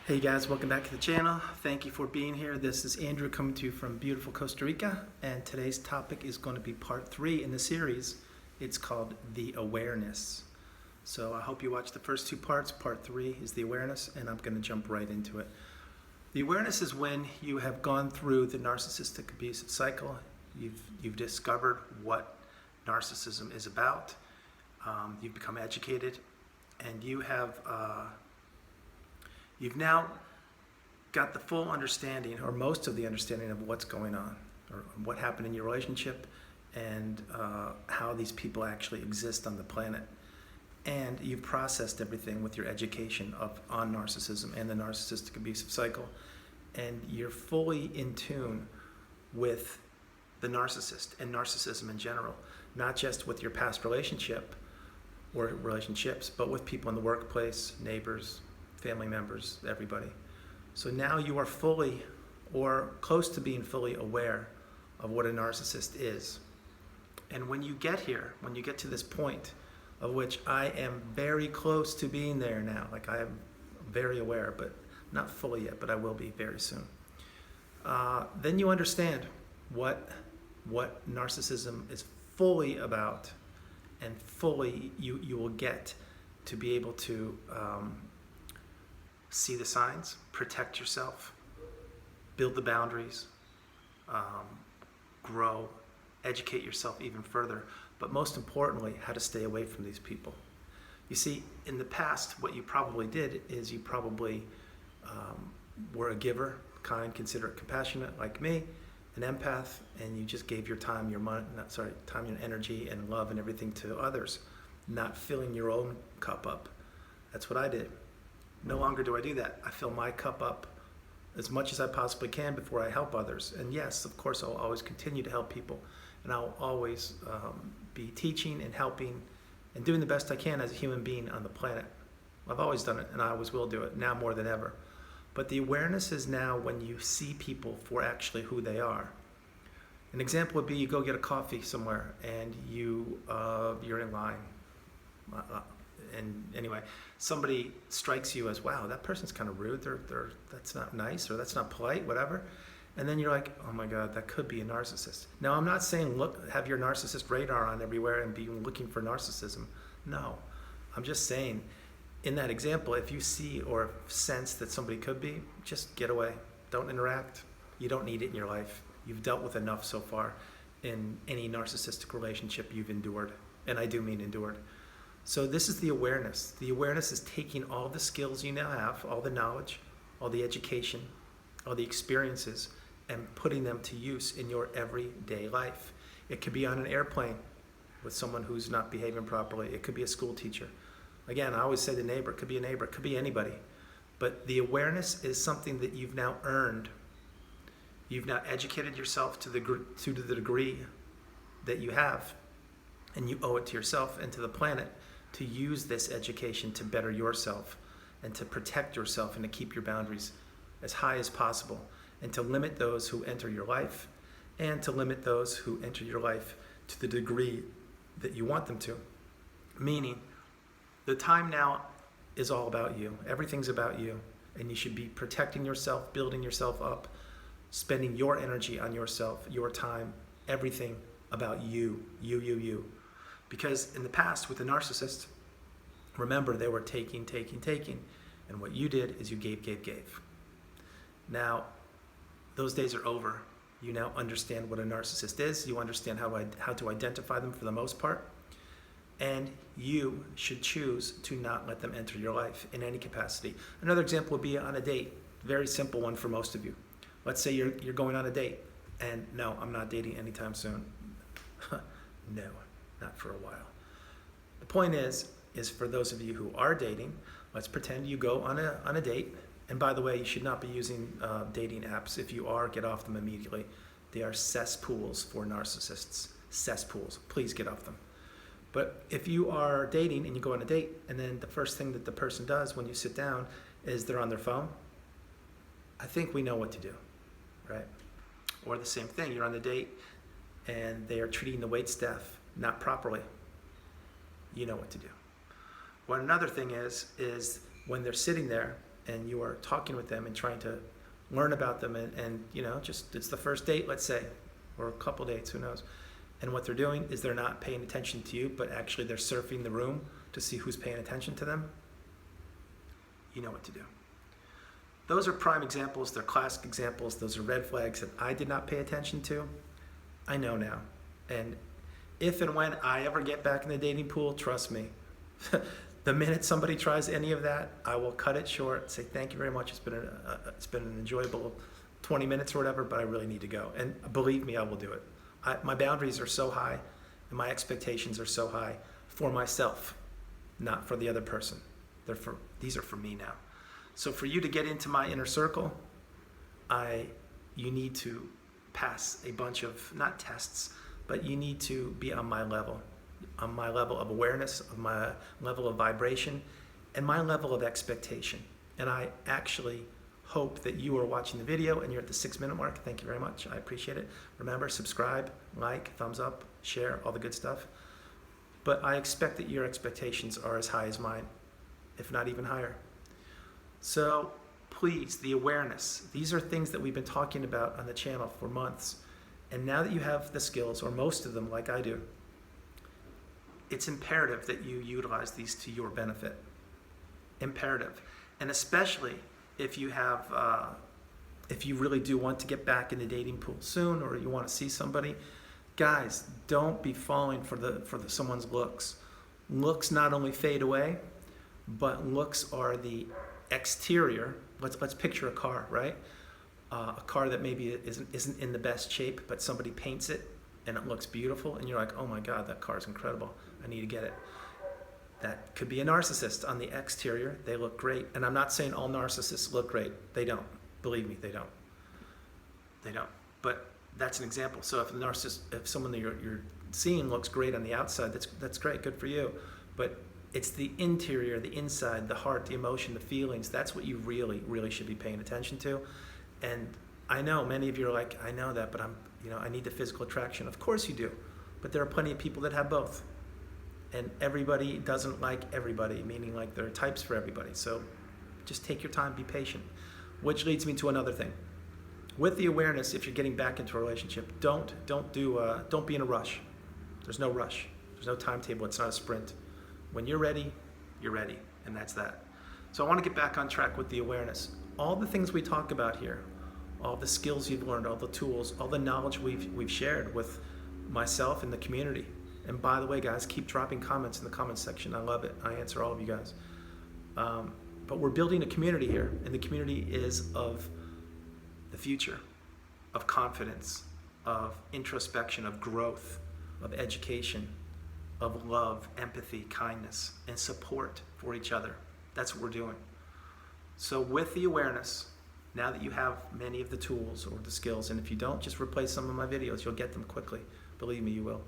Hey guys, welcome back to the channel. Thank you for being here. This is Andrew coming to you from beautiful Costa Rica, and today's topic is going to be part 3 in the series. It's called The Awareness. So I hope you watch the first 2 parts. Part 3 is the awareness, and I'm going to jump right into it. The awareness is when you have gone through the narcissistic abusive cycle. You've discovered what narcissism is about. You've become educated, and you've now got the full understanding, or most of the understanding, of what's going on, or what happened in your relationship, and how these people actually exist on the planet. And you've processed everything with your education on narcissism and the narcissistic abusive cycle. And you're fully in tune with the narcissist and narcissism in general, not just with your past relationship or relationships, but with people in the workplace, neighbors, family members, everybody. So now you are fully, or close to being fully, aware of what a narcissist is. And when you get here, when you get to this point, of which I am very close to being there now, like I am very aware, but not fully yet, but I will be very soon. Then you understand what narcissism is fully about, and fully you will get to be able to see the signs, protect yourself, build the boundaries, grow, educate yourself even further, but most importantly, how to stay away from these people. You see, in the past, what you probably did is you probably were a giver, kind, considerate, compassionate, like me, an empath, and you just gave your time, your money, time and energy and love and everything to others, not filling your own cup up. That's what I did. No longer do I do that. I fill my cup up as much as I possibly can before I help others. And yes, of course, I'll always continue to help people. And I'll always be teaching and helping and doing the best I can as a human being on the planet. I've always done it, and I always will do it, now more than ever. But the awareness is now when you see people for actually who they are. An example would be you go get a coffee somewhere, and you're in line. And anyway, somebody strikes you as, wow, that person's kind of rude, that's not nice, or that's not polite, whatever. And then you're like, oh my God, that could be a narcissist. Now, I'm not saying have your narcissist radar on everywhere and be looking for narcissism. No, I'm just saying, in that example, if you see or sense that somebody could be, just get away. Don't interact. You don't need it in your life. You've dealt with enough so far in any narcissistic relationship you've endured. And I do mean endured. So this is the awareness. The awareness is taking all the skills you now have, all the knowledge, all the education, all the experiences, and putting them to use in your everyday life. It could be on an airplane with someone who's not behaving properly. It could be a school teacher. Again, I always say the neighbor. It could be a neighbor. It could be anybody. But the awareness is something that you've now earned. You've now educated yourself to the degree that you have, and you owe it to yourself and to the planet to use this education to better yourself and to protect yourself and to keep your boundaries as high as possible, and to limit those who enter your life, and to limit those who enter your life to the degree that you want them to. Meaning, the time now is all about you. Everything's about you, and you should be protecting yourself, building yourself up, spending your energy on yourself, your time, everything about you. Because in the past, with the narcissist, remember, they were taking. And what you did is you gave. Now, those days are over. You now understand what a narcissist is. You understand how to identify them for the most part. And you should choose to not let them enter your life in any capacity. Another example would be on a date. Very simple one for most of you. Let's say you're going on a date. And no, I'm not dating anytime soon. No. Not for a while. The point is for those of you who are dating, let's pretend you go on a date. And by the way, you should not be using dating apps. If you are, get off them immediately. They are cesspools for narcissists. Cesspools. Please get off them. But if you are dating and you go on a date, and then the first thing that the person does when you sit down is they're on their phone, I think we know what to do, right? Or the same thing, you're on the date and they are treating the waitstaff not properly. You know what to do. What another thing is when they're sitting there and you are talking with them and trying to learn about them, and just it's the first date, let's say, or a couple dates, who knows, and what they're doing is they're not paying attention to you, but actually they're surfing the room to see who's paying attention to them, you know what to do. Those are prime examples. They're classic examples. Those are red flags that I did not pay attention to. I know now. And if and when I ever get back in the dating pool, trust me, the minute somebody tries any of that, I will cut it short, say thank you very much. It's been an enjoyable 20 minutes or whatever, but I really need to go. And believe me, I will do it. My boundaries are so high and my expectations are so high for myself, not for the other person. These are for me now. So for you to get into my inner circle, you need to pass a bunch of, not tests, but you need to be on my level of awareness, of my level of vibration, and my level of expectation. And I actually hope that you are watching the video and you're at the 6-minute mark. Thank you very much. I appreciate it. Remember, subscribe, like, thumbs up, share, all the good stuff. But I expect that your expectations are as high as mine, if not even higher. So please, the awareness, these are things that we've been talking about on the channel for months. And now that you have the skills, or most of them like I do, it's imperative that you utilize these to your benefit. Imperative. And especially if you have, if you really do want to get back in the dating pool soon, or you want to see somebody, guys, don't be falling for someone's looks. Looks not only fade away, but looks are the exterior. Let's picture a car, right? A car that maybe isn't in the best shape, but somebody paints it and it looks beautiful, and you're like, oh my God, that car's incredible. I need to get it. That could be a narcissist. On the exterior, they look great. And I'm not saying all narcissists look great. They don't. Believe me, they don't. They don't. But that's an example. So if someone that you're seeing looks great on the outside, that's great, good for you. But it's the interior, the inside, the heart, the emotion, the feelings. That's what you really, really should be paying attention to. And I know many of you are like, I know that, but I need the physical attraction. Of course you do. But there are plenty of people that have both. And everybody doesn't like everybody, meaning like there are types for everybody. So just take your time, be patient. Which leads me to another thing. With the awareness, if you're getting back into a relationship, don't be in a rush. There's no rush. There's no timetable. It's not a sprint. When you're ready, and that's that. So I want to get back on track with the awareness. All the things we talk about here, all the skills you've learned, all the tools, all the knowledge we've shared with myself and the community. And by the way, guys, keep dropping comments in the comments section. I love it. I answer all of you guys. But we're building a community here, and the community is of the future, of confidence, of introspection, of growth, of education, of love, empathy, kindness, and support for each other. That's what we're doing. So with the awareness, now that you have many of the tools or the skills, and if you don't, just replay some of my videos. You'll get them quickly. Believe me, you will.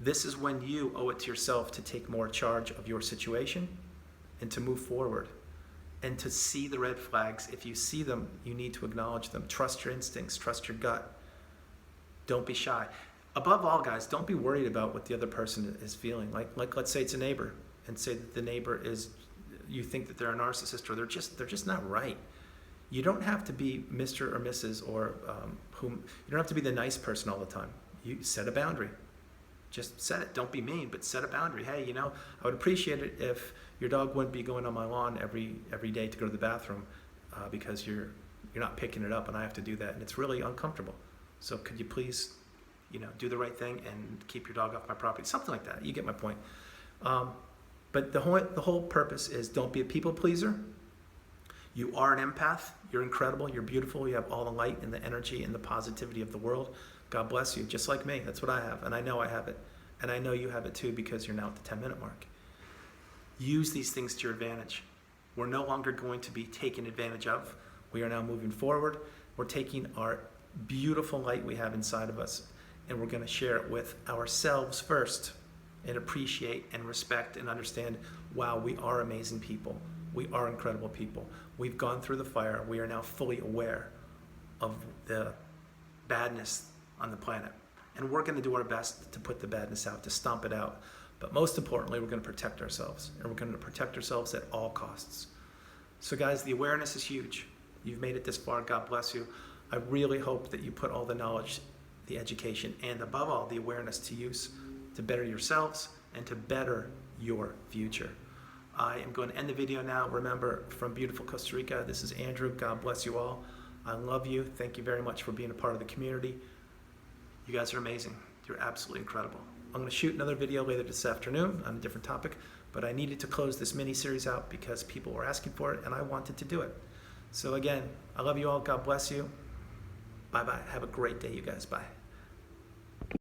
This is when you owe it to yourself to take more charge of your situation and to move forward and to see the red flags. If you see them, you need to acknowledge them. Trust your instincts, trust your gut. Don't be shy. Above all, guys, don't be worried about what the other person is feeling. Like let's say it's a neighbor, and say that the neighbor is, you think that they're a narcissist, or they're just not right. You don't have to be Mr. or Mrs. or you don't have to be the nice person all the time. You set a boundary. Just set it. Don't be mean, but set a boundary. Hey, I would appreciate it if your dog wouldn't be going on my lawn every day to go to the bathroom because you're not picking it up, and I have to do that, and it's really uncomfortable. So could you please, do the right thing and keep your dog off my property? Something like that. You get my point. But the whole purpose is don't be a people pleaser. You are an empath. You're incredible. You're beautiful. You have all the light and the energy and the positivity of the world. God bless you, just like me. That's what I have, and I know I have it. And I know you have it too, because you're now at the 10-minute mark. Use these things to your advantage. We're no longer going to be taken advantage of. We are now moving forward. We're taking our beautiful light we have inside of us, and we're going to share it with ourselves first, and appreciate and respect and understand, wow, we are amazing people. We are incredible people. We've gone through the fire. We are now fully aware of the badness on the planet. And we're going to do our best to put the badness out, to stomp it out. But most importantly, we're going to protect ourselves. And we're going to protect ourselves at all costs. So guys, the awareness is huge. You've made it this far. God bless you. I really hope that you put all the knowledge, the education, and above all, the awareness to use to better yourselves and to better your future. I am going to end the video now. Remember, from beautiful Costa Rica, this is Andrew. God bless you all. I love you. Thank you very much for being a part of the community. You guys are amazing. You're absolutely incredible. I'm going to shoot another video later this afternoon on a different topic, but I needed to close this mini-series out because people were asking for it, and I wanted to do it. So again, I love you all. God bless you. Bye-bye. Have a great day, you guys. Bye.